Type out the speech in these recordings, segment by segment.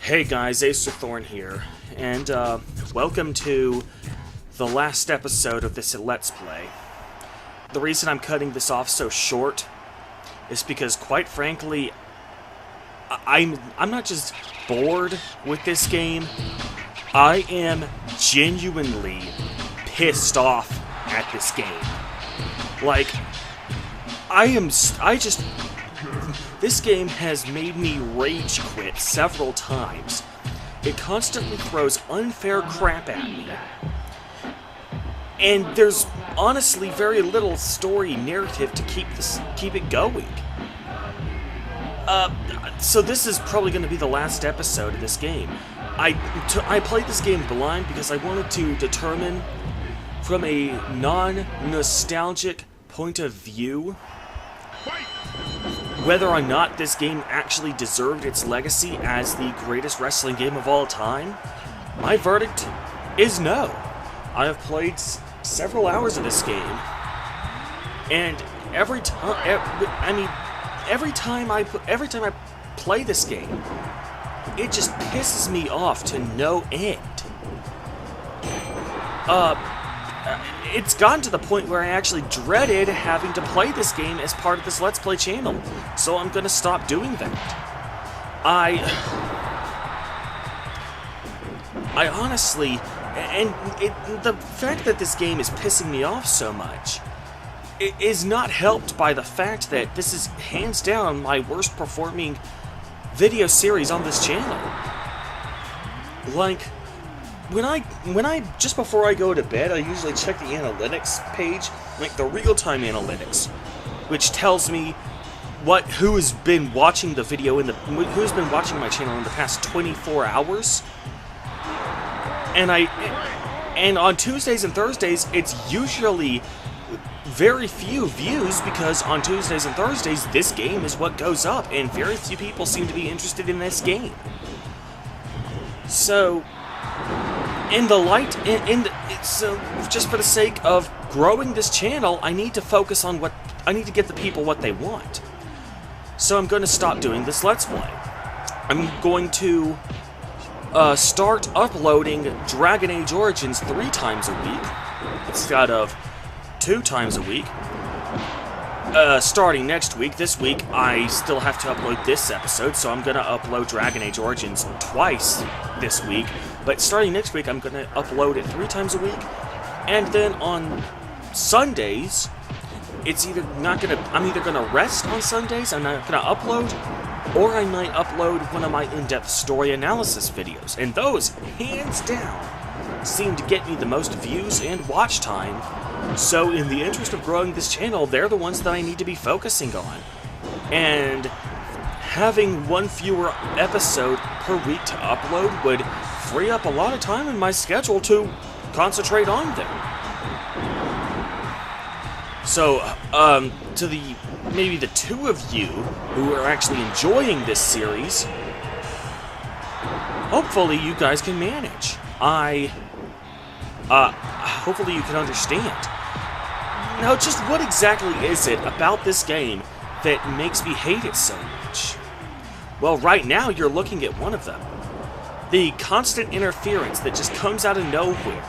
Hey guys, Acer Thorn here, and welcome to the last episode of this Let's Play. The reason I'm cutting this off so short is because, quite frankly, I'm not just bored with this game, I am genuinely pissed off at this game. Like, this game has made me rage quit several times. It constantly throws unfair crap at me. And there's honestly very little story narrative to keep it going. So this is probably going to be the last episode of this game. I played this game blind because I wanted to determine from a non-nostalgic point of view whether or not this game actually deserved its legacy as the greatest wrestling game of all time. My verdict is no. I have played several hours of this game, and every time I play this game, it just pisses me off to no end. It's gotten to the point where I actually dreaded having to play this game as part of this Let's Play channel, so I'm gonna stop doing that. I honestly, the fact that this game is pissing me off so much is not helped by the fact that this is hands down my worst performing video series on this channel. Like, when I just before I go to bed, I usually check the analytics page, like the real-time analytics, which tells me who has been watching the video who's been watching my channel in the past 24 hours. And on Tuesdays and Thursdays, it's usually very few views, because on Tuesdays and Thursdays, this game is what goes up, and very few people seem to be interested in this game. So, so just for the sake of growing this channel, I need to focus on I need to give the people what they want. So I'm going to stop doing this Let's Play. I'm going to start uploading Dragon Age Origins 3 times a week instead of 2 times a week. Starting next week. This week, I still have to upload this episode, so I'm going to upload Dragon Age Origins twice this week. But starting next week, I'm going to upload it 3 times a week. And then on Sundays, I'm either going to rest on Sundays, I'm not going to upload, or I might upload one of my in-depth story analysis videos. And those, hands down, seem to get me the most views and watch time. So in the interest of growing this channel, they're the ones that I need to be focusing on. And having one fewer episode per week to upload would free up a lot of time in my schedule to concentrate on them. So, to maybe the 2 of you who are actually enjoying this series, hopefully you guys can manage. Hopefully you can understand. Now, just what exactly is it about this game that makes me hate it so much? Well, right now you're looking at one of them. The constant interference that just comes out of nowhere.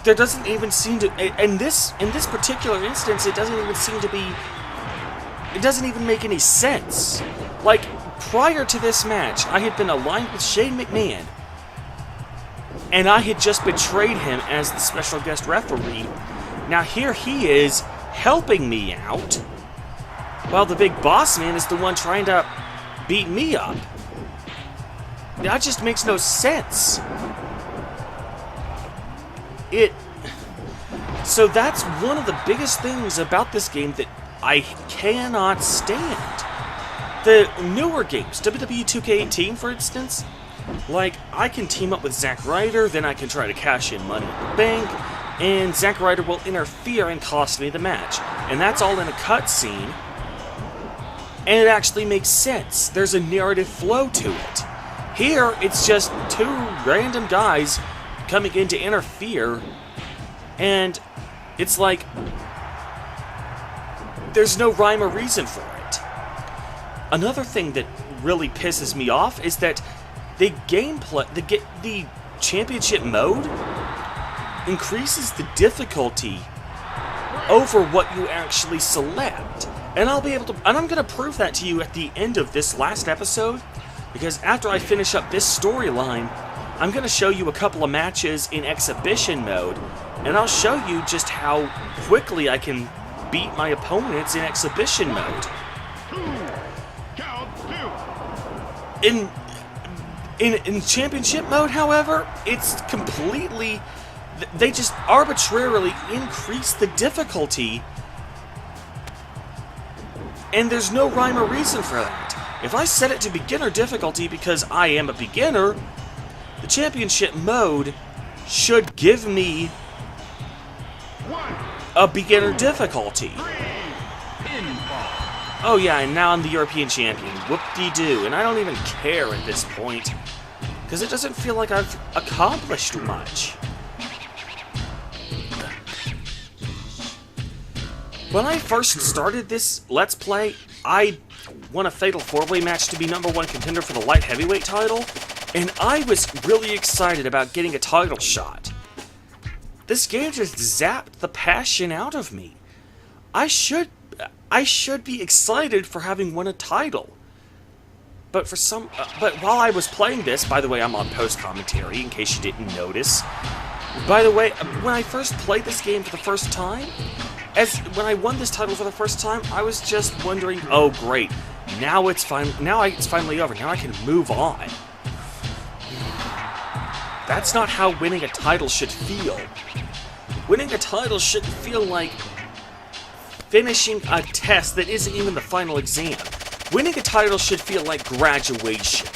There doesn't even seem to... In this particular instance, it doesn't even seem to be... It doesn't even make any sense. Like, prior to this match, I had been aligned with Shane McMahon, and I had just betrayed him as the special guest referee. Now here he is, helping me out, while the big boss man is the one trying to beat me up. That just makes no sense. So that's one of the biggest things about this game that I cannot stand. The newer games, WWE 2K18 for instance, like, I can team up with Zack Ryder, then I can try to cash in Money in the Bank, and Zack Ryder will interfere and cost me the match. And that's all in a cutscene, and it actually makes sense. There's a narrative flow to it. Here, it's just 2 random guys coming in to interfere, and it's like, there's no rhyme or reason for it. Another thing that really pisses me off is that the gameplay, the championship mode increases the difficulty over what you actually select. And I'm gonna prove that to you at the end of this last episode, because after I finish up this storyline, I'm gonna show you a couple of matches in exhibition mode, and I'll show you just how quickly I can beat my opponents in exhibition mode. In championship mode, however, it's completely... They just arbitrarily increase the difficulty, and there's no rhyme or reason for that. If I set it to beginner difficulty because I am a beginner, the championship mode should give me a beginner difficulty. Oh yeah, and now I'm the European champion. Whoop-de-doo. And I don't even care at this point, because it doesn't feel like I've accomplished much. When I first started this Let's Play, I won a Fatal 4-Way match to be #1 contender for the Light Heavyweight title, and I was really excited about getting a title shot. This game just zapped the passion out of me. I should be excited for having won a title. But while I was playing this, by the way, I'm on post-commentary, in case you didn't notice. By the way, when I first played this game for the first time, when I won this title for the first time, I was just wondering, oh great, now it's finally over, now I can move on. That's not how winning a title should feel. Winning a title should feel like finishing a test that isn't even the final exam. Winning a title should feel like graduation.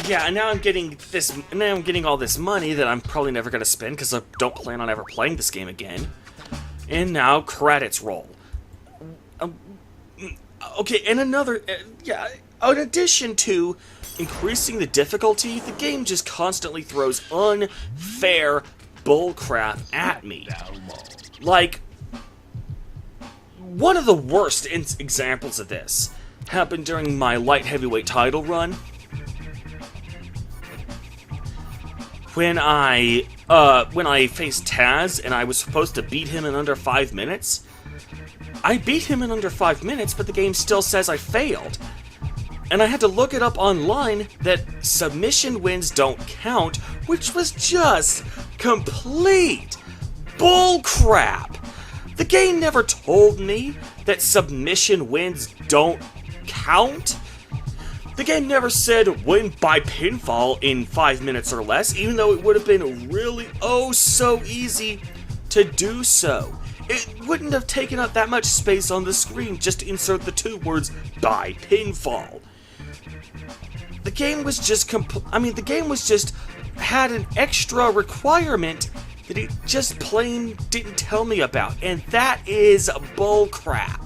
Yeah, now I'm getting all this money that I'm probably never going to spend because I don't plan on ever playing this game again. And now credits roll. Okay, and in addition to increasing the difficulty, the game just constantly throws unfair bullcrap at me. Like, one of the worst examples of this happened during my light heavyweight title run. When I faced Taz and I was supposed to beat him in under 5 minutes, I beat him in under 5 minutes, but the game still says I failed. And I had to look it up online that submission wins don't count, which was just complete bullcrap. The game never told me that submission wins don't count. The game never said win by pinfall in 5 minutes or less, even though it would have been really so easy to do so. It wouldn't have taken up that much space on the screen just to insert the 2 words by pinfall. The game was just had an extra requirement that it just plain didn't tell me about, and that is bullcrap.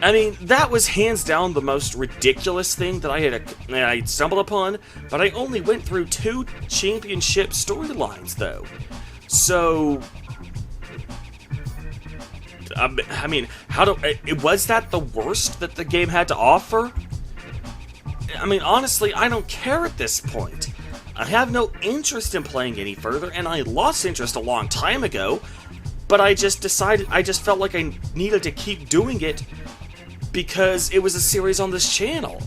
I mean, that was hands down the most ridiculous thing that I stumbled upon, but I only went through 2 championship storylines, though. So, I mean, was that the worst that the game had to offer? I mean, honestly, I don't care at this point. I have no interest in playing any further, and I lost interest a long time ago, but I just felt like I needed to keep doing it because it was a series on this channel.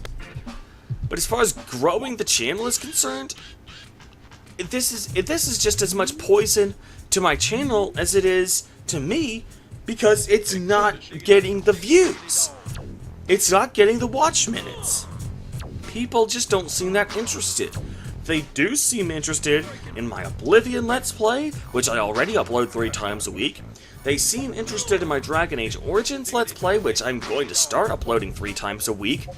But as far as growing the channel is concerned, this is just as much poison to my channel as it is to me, because it's not getting the views. It's not getting the watch minutes. People just don't seem that interested. They do seem interested in my Oblivion Let's Play, which I already upload 3 times a week. They seem interested in my Dragon Age Origins Let's Play, which I'm going to start uploading 3 times a week.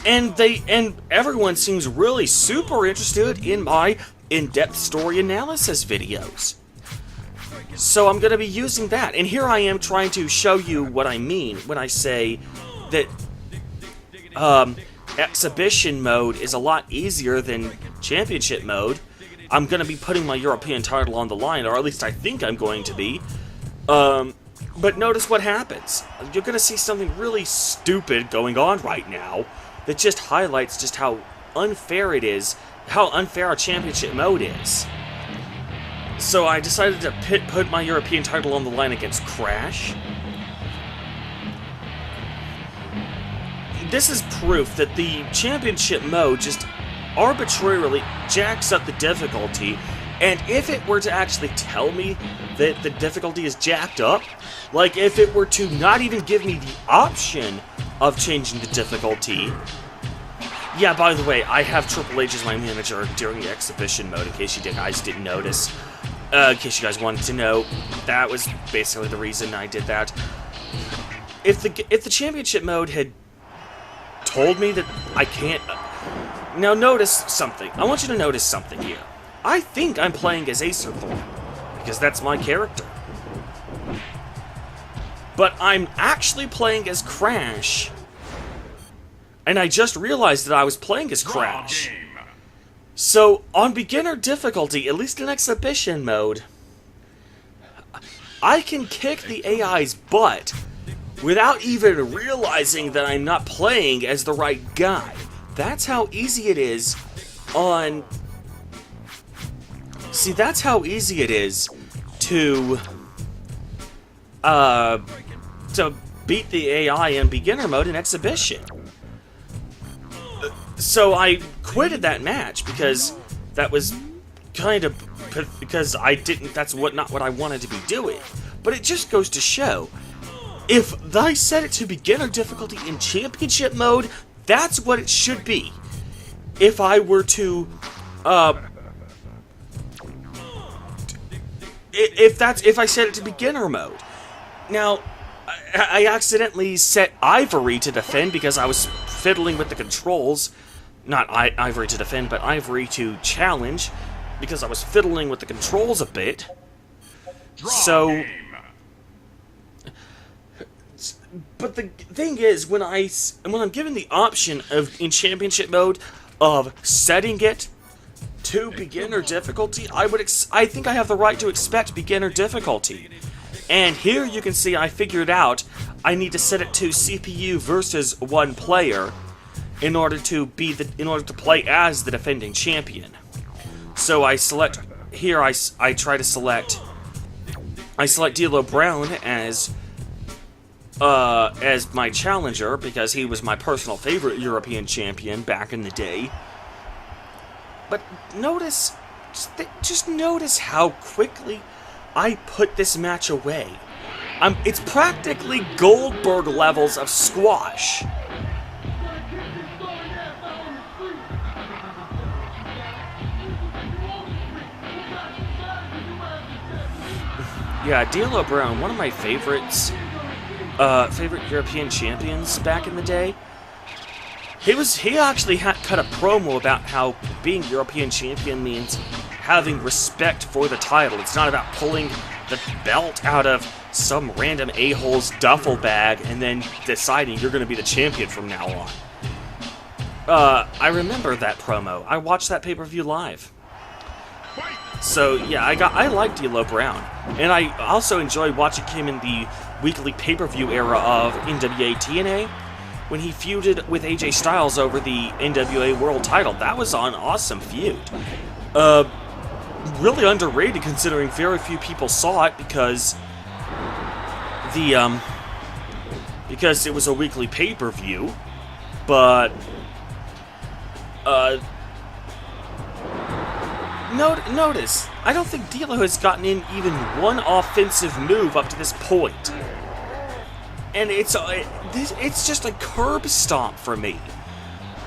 And everyone seems really super interested in my in-depth story analysis videos. So I'm going to be using that. And here I am trying to show you what I mean when I say that exhibition mode is a lot easier than championship mode, I'm going to be putting my European title on the line, or at least I think I'm going to be. But notice what happens. You're going to see something really stupid going on right now that just highlights just how unfair it is, how unfair our championship mode is. So I decided to put my European title on the line against Crash. This is proof that the championship mode just arbitrarily jacks up the difficulty, and if it were to actually tell me that the difficulty is jacked up, like if it were to not even give me the option of changing the difficulty. Yeah, by the way, I have Triple H as my manager during the exhibition mode, in case you guys didn't notice. In case you guys wanted to know, that was basically the reason I did that. If the championship mode had told me that I can't... Now notice something. I want you to notice something here. I think I'm playing as Acerthorn, because that's my character. But I'm actually playing as Crash, and I just realized that I was playing as Crash. So, on beginner difficulty, at least in exhibition mode, I can kick the AI's butt without even realizing that I'm not playing as the right guy. That's how easy it is on... See, that's how easy it is to beat the AI in beginner mode in exhibition. So I quitted that match because that was kind of because I didn't. That's not what I wanted to be doing. But it just goes to show, if I set it to beginner difficulty in championship mode, that's what it should be. If I were to, if I set it to beginner mode. Now, I accidentally set Ivory to defend because I was fiddling with the controls. Not Ivory to defend, but Ivory to challenge, because I was fiddling with the controls a bit. So, but the thing is, when I'm given the option of in championship mode of setting it to beginner difficulty, I think I have the right to expect beginner difficulty. And here you can see I figured out I need to set it to CPU versus one player in order to play as the defending champion. So I select here. I select D'Lo Brown as my challenger because he was my personal favorite European champion back in the day. But notice, just notice how quickly I put this match away. It's practically Goldberg levels of squash. Yeah, D'Lo Brown, one of my favorites, favorite European champions back in the day. He actually cut a promo about how being European champion means having respect for the title. It's not about pulling the belt out of some random a-hole's duffel bag and then deciding you're going to be the champion from now on. I remember that promo. I watched that pay-per-view live. So yeah, I like D'Lo Brown, and I also enjoyed watching him in the weekly pay-per-view era of NWA TNA when he feuded with AJ Styles over the NWA World Title. That was an awesome feud. Really underrated considering very few people saw it because it was a weekly pay-per-view, but notice, I don't think D'Lo has gotten in even one offensive move up to this point. And it's just a curb stomp for me.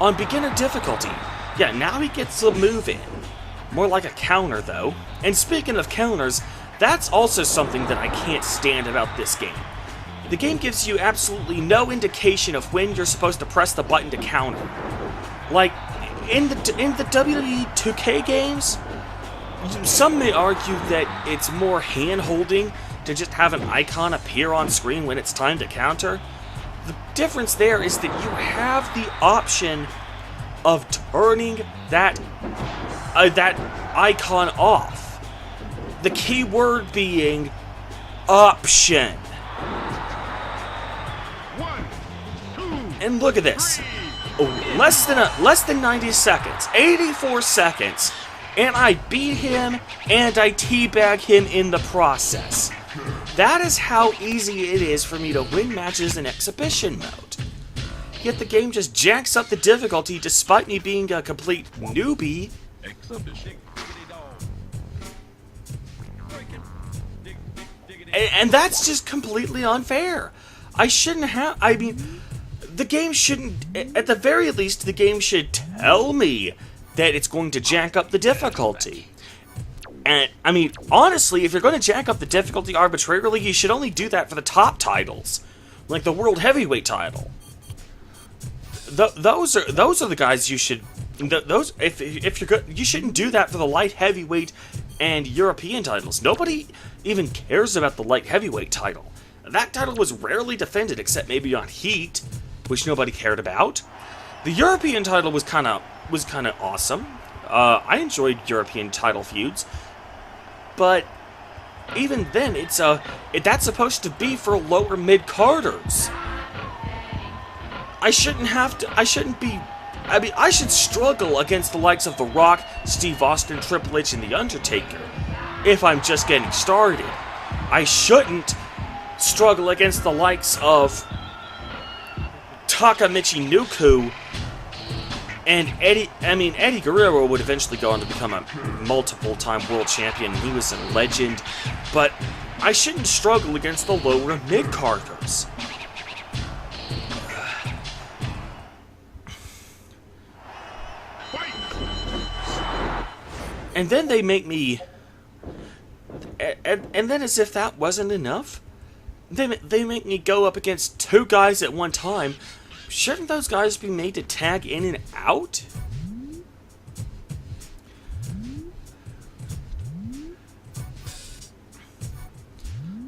On beginner difficulty, yeah, now he gets the move in. More like a counter, though. And speaking of counters, that's also something that I can't stand about this game. The game gives you absolutely no indication of when you're supposed to press the button to counter. Like, in the WWE 2K games, some may argue that it's more hand-holding to just have an icon appear on screen when it's time to counter. The difference there is that you have the option of turning that icon off. The keyword being option. And look at this. Less than 90 seconds. 84 seconds. And I beat him, and I teabag him in the process. That is how easy it is for me to win matches in exhibition mode. Yet the game just jacks up the difficulty despite me being a complete newbie. And that's just completely unfair. I shouldn't have... I mean, the game shouldn't... At the very least, the game should tell me that it's going to jack up the difficulty. And, I mean, honestly, if you're going to jack up the difficulty arbitrarily, you should only do that for the top titles. Like the World Heavyweight title. Those are the guys you should... If you're good, you shouldn't do that for the Light Heavyweight and European titles. Nobody even cares about the Light Heavyweight title. That title was rarely defended, except maybe on Heat, which nobody cared about. The European title was kind of awesome. I enjoyed European title feuds, but even then, that's supposed to be for lower mid-carders. I should struggle against the likes of The Rock, Steve Austin, Triple H, and The Undertaker if I'm just getting started. I shouldn't struggle against the likes of Takamichi Nuku and Eddie Guerrero would eventually go on to become a multiple-time world champion. He was a legend, but I shouldn't struggle against the lower mid-carders. And then they make me... And then as if that wasn't enough, they make me go up against two guys at one time. Shouldn't those guys be made to tag in and out?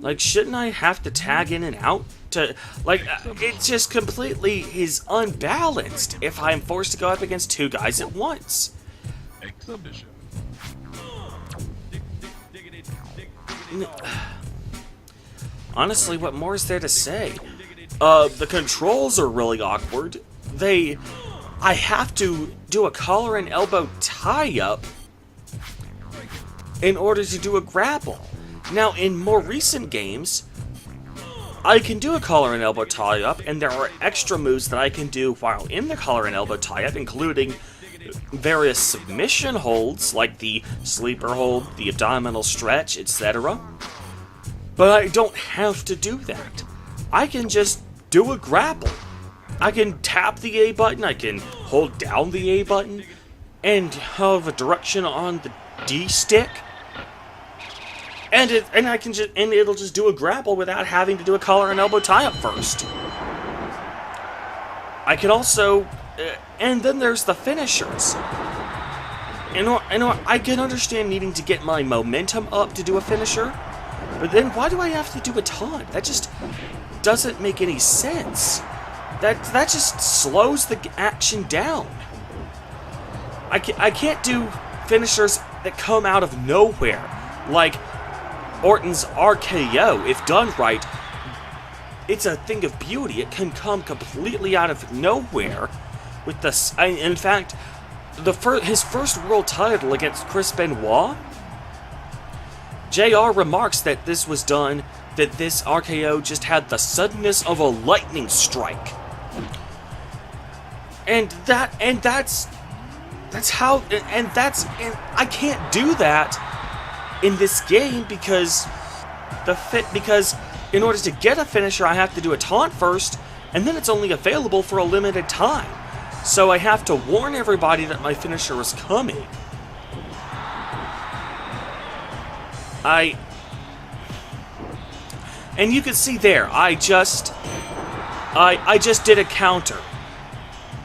Like, shouldn't I have to tag in and out to... Like, it just completely is unbalanced if I'm forced to go up against two guys at once. Exhibition. Honestly, what more is there to say? The controls are really awkward. I have to do a collar and elbow tie-up in order to do a grapple. Now, in more recent games, I can do a collar and elbow tie-up, and there are extra moves that I can do while in the collar and elbow tie-up, including various submission holds, like the sleeper hold, the abdominal stretch, etc. But I don't have to do that. I can just do a grapple. I can tap the A button, I can hold down the A button, and have a direction on the D stick, and it'll just do a grapple without having to do a collar and elbow tie-up first. I can also... and then there's the finishers. And I can understand needing to get my momentum up to do a finisher, but then why do I have to do a taunt? That just doesn't make any sense. That just slows the action down. I can't do finishers that come out of nowhere, like Orton's RKO. If done right, it's a thing of beauty. It can come completely out of nowhere. With in fact, his first world title against Chris Benoit, JR remarks that this RKO just had the suddenness of a lightning strike. And I can't do that in this game because in order to get a finisher, I have to do a taunt first, and then it's only available for a limited time. So I have to warn everybody that my finisher is coming. And you can see there, I just did a counter.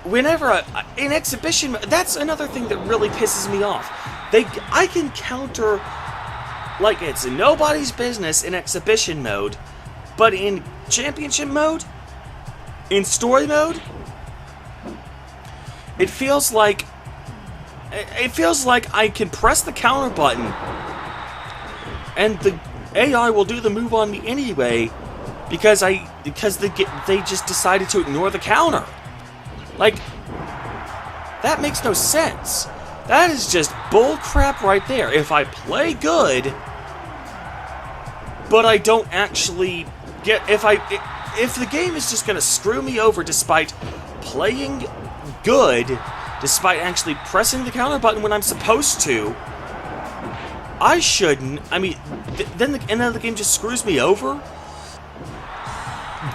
Whenever in exhibition, that's another thing that really pisses me off. I can counter like it's nobody's business in exhibition mode, but in championship mode, in story mode, it feels like it feels like I can press the counter button, and the AI will do the move on me anyway, because they just decided to ignore the counter. Like, that makes no sense. That is just bull crap right there. If I play good, but I don't actually get... If the game is just going to screw me over despite playing good, despite actually pressing the counter button when I'm supposed to, I shouldn't... I mean, then the game just screws me over?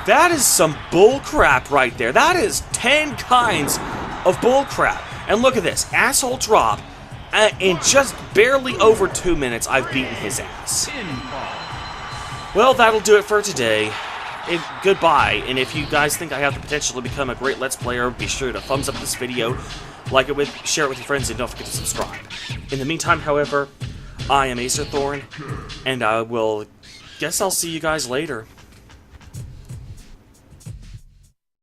That is some bull crap right there. That is 10 kinds of bull crap. And look at this. Asshole drop. In just barely over 2 minutes, I've beaten his ass. Well, that'll do it for today. Goodbye. And if you guys think I have the potential to become a great Let's Player, be sure to thumbs up this video, like it share it with your friends, and don't forget to subscribe. In the meantime, however, I am Acerthorn, and I'll see you guys later.